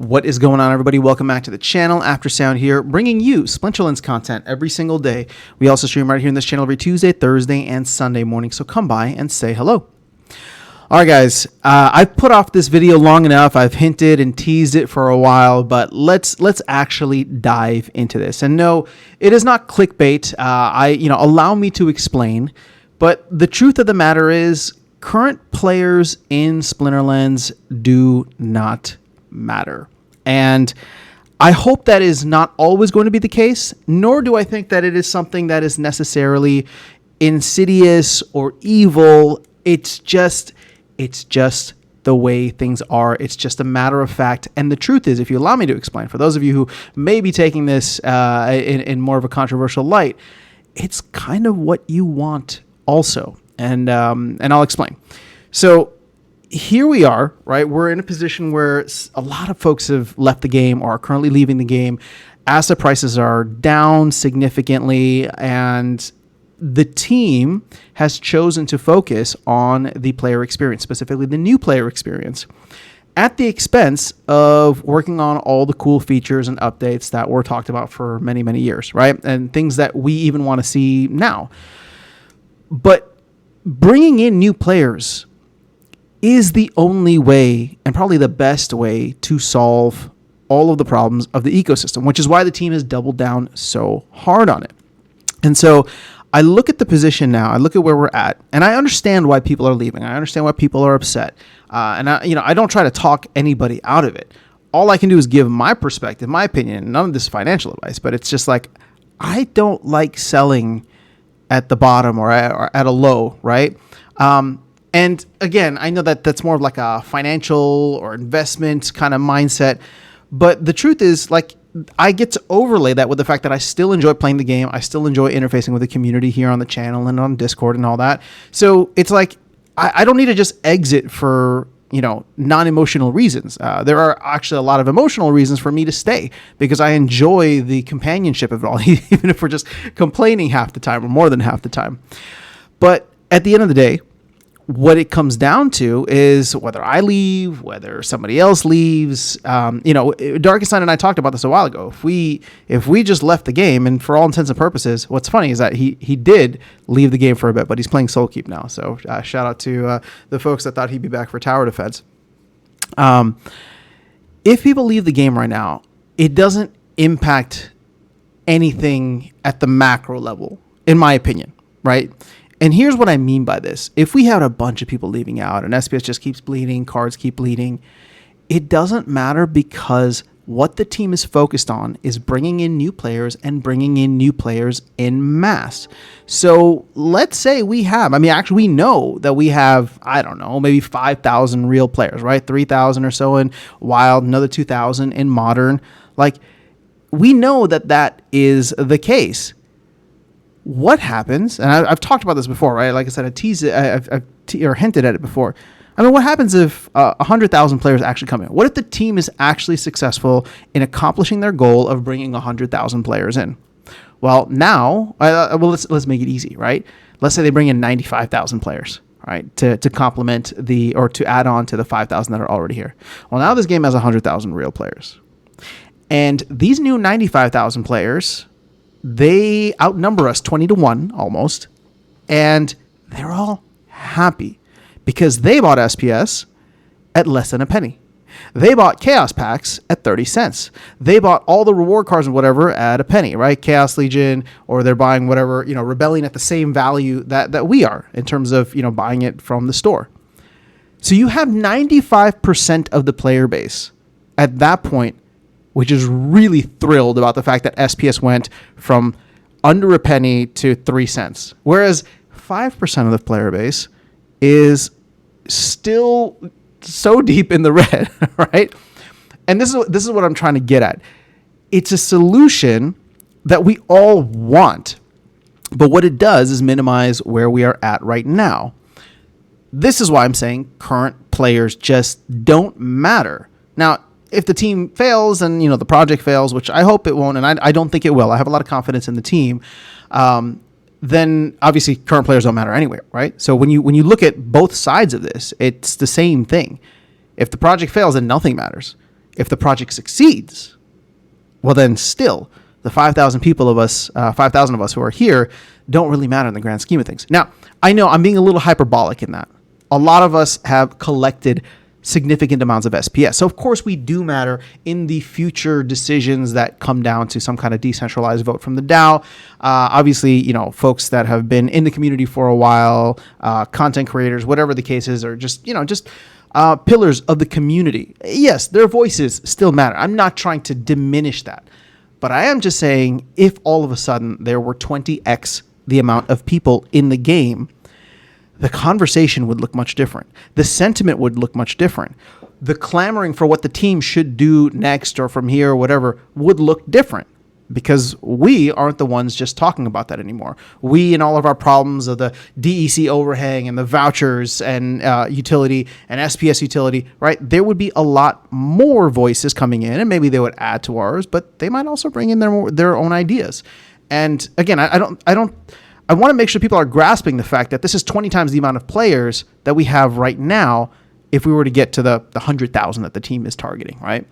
What is going on, everybody? Welcome back to the channel. After Sound here, bringing you Splinterlands content every single day. We also stream right here in this channel every Tuesday, Thursday, and Sunday morning, so come by and say hello. All right, guys, I've put off this video long enough. I've hinted and teased it for a while, but let's actually dive into this. And no, it is not clickbait. Allow me to explain. But the truth of the matter is, current players in Splinterlands do not matter. And I hope that is not always going to be the case, nor do I think that it is something that is necessarily insidious or evil. It's just the way things are. It's just a matter of fact. And the truth is, if you allow me to explain, for those of you who may be taking this in more of a controversial light, it's kind of what you want also. And I'll explain. So here we are, right? We're in a position where a lot of folks have left the game or are currently leaving the game. Asset prices are down significantly, and the team has chosen to focus on the player experience, specifically the new player experience, at the expense of working on all the cool features and updates that were talked about for many, many years, right? And things that we even want to see now. But bringing in new players is the only way, and probably the best way, to solve all of the problems of the ecosystem, which is why the team has doubled down so hard on it. And so I look at the position now, I look at where we're at, and I understand why people are leaving. I understand why people are upset. I don't try to talk anybody out of it. All I can do is give my perspective, my opinion. None of this is financial advice, but it's just like, I don't like selling at the bottom or at a low, right? And again, I know that that's more of like a financial or investment kind of mindset, but the truth is, like, I get to overlay that with the fact that I still enjoy playing the game. I still enjoy interfacing with the community here on the channel and on Discord and all that. So it's like, I don't need to just exit for, non-emotional reasons. There are actually a lot of emotional reasons for me to stay, because I enjoy the companionship of it all, even if we're just complaining half the time or more than half the time. But at the end of the day, what it comes down to is whether I leave, whether somebody else leaves. Darkest Night and I talked about this a while ago. If we just left the game, and for all intents and purposes, what's funny is that he did leave the game for a bit, but he's playing Soul Keep now. So shout out to the folks that thought he'd be back for tower defense. If people leave the game right now, it doesn't impact anything at the macro level, in my opinion, right? And here's what I mean by this. If we had a bunch of people leaving out and SPS just keeps bleeding, cards keep bleeding, it doesn't matter, because what the team is focused on is bringing in new players and bringing in new players en masse. So let's say we know that we have, maybe 5,000 real players, right? 3,000 or so in Wild, another 2,000 in Modern. Like, we know that is the case. What happens, and I've talked about this before, right? Like I said, I've hinted at it before. I mean, what happens if 100,000 players actually come in? What if the team is actually successful in accomplishing their goal of bringing 100,000 players in? Well, now, let's make it easy, right? Let's say they bring in 95,000 players, right, to complement or to add on to the 5,000 that are already here. Well, now this game has 100,000 real players, and these new 95,000 players, they outnumber us 20-1 almost, and they're all happy because they bought SPS at less than a penny. They bought Chaos Packs at 30 cents. They bought all the reward cards and whatever at a penny, right? Chaos Legion, or they're buying whatever, Rebellion at the same value that we are in terms of, buying it from the store. So you have 95% of the player base at that point, which is really thrilled about the fact that SPS went from under a penny to 3 cents. Whereas 5% of the player base is still so deep in the red, right? And this is what I'm trying to get at. It's a solution that we all want, but what it does is minimize where we are at right now. This is why I'm saying current players just don't matter. Now, if the team fails and, the project fails, which I hope it won't, and I don't think it will, I have a lot of confidence in the team, then obviously current players don't matter anyway, right? So when you look at both sides of this, it's the same thing. If the project fails, then nothing matters. If the project succeeds, well, then still the 5,000 of us who are here don't really matter in the grand scheme of things. Now, I know I'm being a little hyperbolic in that. A lot of us have collected significant amounts of SPS. So of course we do matter in the future decisions that come down to some kind of decentralized vote from the DAO. Obviously, folks that have been in the community for a while, content creators, whatever the case is, or just pillars of the community. Yes, their voices still matter. I'm not trying to diminish that, but I am just saying if all of a sudden there were 20x the amount of people in the game, the conversation would look much different. The sentiment would look much different. The clamoring for what the team should do next or from here or whatever would look different because we aren't the ones just talking about that anymore. We and all of our problems of the DEC overhang and the vouchers and utility and SPS utility, right? There would be a lot more voices coming in and maybe they would add to ours, but they might also bring in their own ideas. And again, I want to make sure people are grasping the fact that this is 20 times the amount of players that we have right now if we were to get to the 100,000 that the team is targeting, right?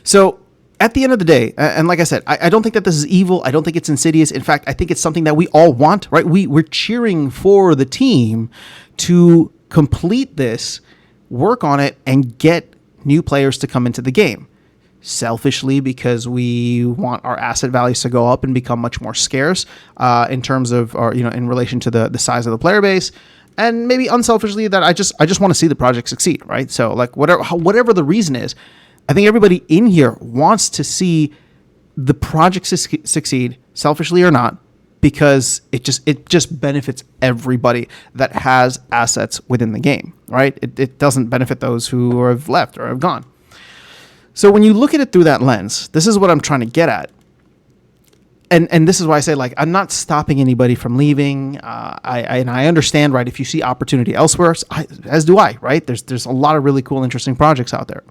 So at the end of the day, and like I said, I don't think that this is evil. I don't think it's insidious. In fact, I think it's something that we all want, right? We're cheering for the team to complete this, work on it, and get new players to come into the game. Selfishly, because we want our asset values to go up and become much more scarce in terms of, or in relation to the size of the player base, and maybe unselfishly that I just want to see the project succeed, right? So like whatever the reason is, I think everybody in here wants to see the project succeed, selfishly or not, because it just benefits everybody that has assets within the game, right? It doesn't benefit those who have left or have gone. So when you look at it through that lens, this is what I'm trying to get at. And this is why I say, like, I'm not stopping anybody from leaving. I understand, right, if you see opportunity elsewhere, as do I, right? There's a lot of really cool, interesting projects out there.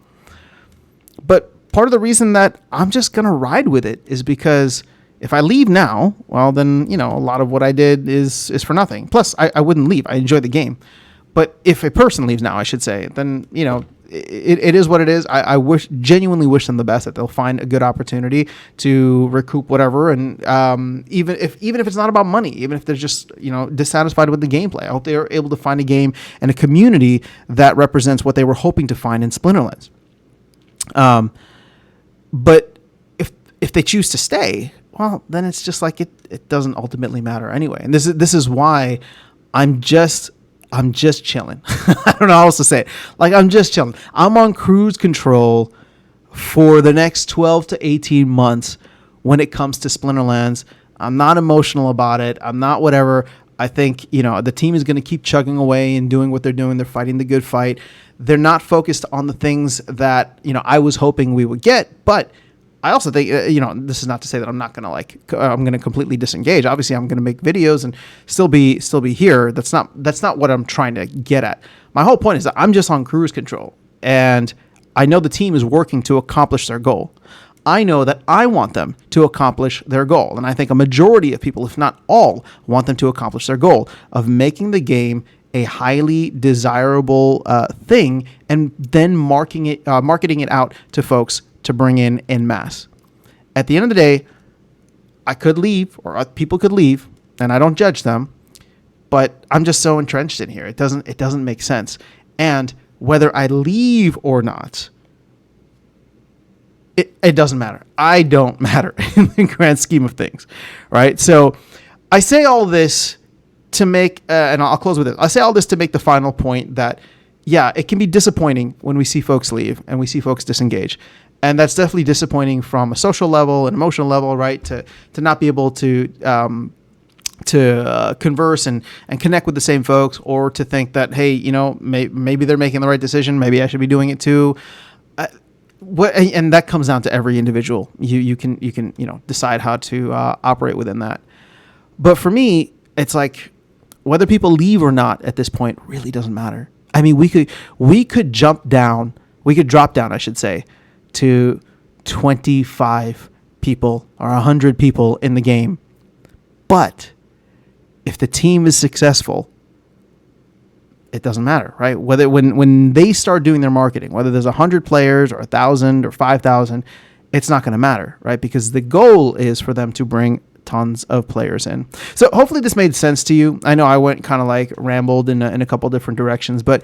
But part of the reason that I'm just going to ride with it is because if I leave now, well, then, a lot of what I did is for nothing. Plus, I wouldn't leave. I enjoy the game. But if a person leaves now, I should say, then, it is what it is. I genuinely wish them the best, that they'll find a good opportunity to recoup whatever. And even if it's not about money, even if they're just, dissatisfied with the gameplay, I hope they're able to find a game and a community that represents what they were hoping to find in Splinterlands. But if they choose to stay, well, then it's just like it doesn't ultimately matter anyway. And this is why I'm just chilling. I don't know how else to say it. Like, I'm just chilling. I'm on cruise control for the next 12 to 18 months when it comes to Splinterlands. I'm not emotional about it. I'm not whatever. I think, the team is going to keep chugging away and doing what they're doing. They're fighting the good fight. They're not focused on the things that, I was hoping we would get. But I also think, this is not to say that I'm not going to I'm going to completely disengage. Obviously, I'm going to make videos and still be here. That's not what I'm trying to get at. My whole point is that I'm just on cruise control, and I know the team is working to accomplish their goal. I know that I want them to accomplish their goal, and I think a majority of people, if not all, want them to accomplish their goal of making the game a highly desirable thing, and then marketing it out to folks to bring in masse. At the end of the day, I could leave, or people could leave, and I don't judge them, but I'm just so entrenched in here. It doesn't make sense. And whether I leave or not, it doesn't matter. I don't matter in the grand scheme of things, right? So I say all this to make, and I'll close with this. I say all this to make the final point that, yeah, it can be disappointing when we see folks leave and we see folks disengage. And that's definitely disappointing from a social level, an emotional level, right? To not be able to converse and connect with the same folks, or to think that, hey, maybe they're making the right decision. Maybe I should be doing it too. And that comes down to every individual. You can decide how to operate within that. But for me, it's like whether people leave or not at this point really doesn't matter. I mean, we could drop down, I should say, to 25 people or 100 people in the game. But if the team is successful, it doesn't matter, right? Whether when they start doing their marketing, whether there's 100 players or 1,000 or 5,000, it's not going to matter, right? Because the goal is for them to bring tons of players in. So hopefully this made sense to you. I know I went kind of like rambled in a couple different directions, but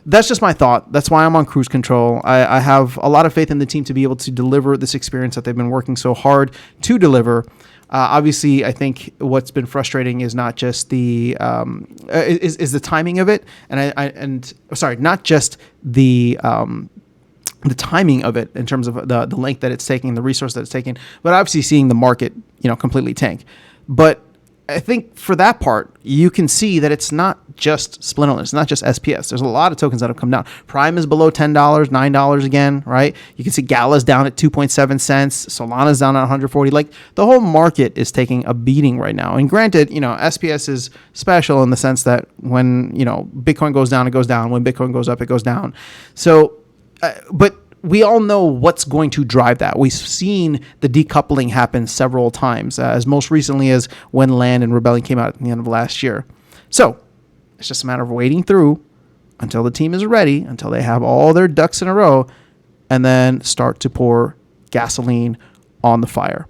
that's just my thought. That's why I'm on cruise control. I have a lot of faith in the team to be able to deliver this experience that they've been working so hard to deliver. Obviously, I think what's been frustrating is not just the is the timing of it, not just the timing of it in terms of the length that it's taking, the resource that it's taking, but obviously seeing the market, completely tank. But I think for that part, you can see that it's not just Splinterlands, it's not just SPS. There's a lot of tokens that have come down. Prime is below $10, $9 again, right? You can see Gala's down at 2.7 cents. Solana's down at 140. Like, the whole market is taking a beating right now. And granted, SPS is special in the sense that when, Bitcoin goes down, it goes down. When Bitcoin goes up, it goes down. So, but we all know what's going to drive that. We've seen the decoupling happen several times, as most recently as when Land and Rebellion came out at the end of last year. So it's just a matter of waiting through until the team is ready, until they have all their ducks in a row, and then start to pour gasoline on the fire.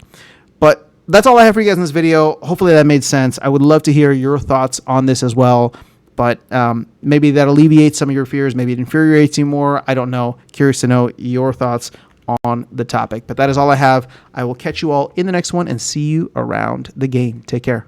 But that's all I have for you guys in this video. Hopefully that made sense. I would love to hear your thoughts on this as well. But maybe that alleviates some of your fears. Maybe it infuriates you more. I don't know. Curious to know your thoughts on the topic. But that is all I have. I will catch you all in the next one and see you around the game. Take care.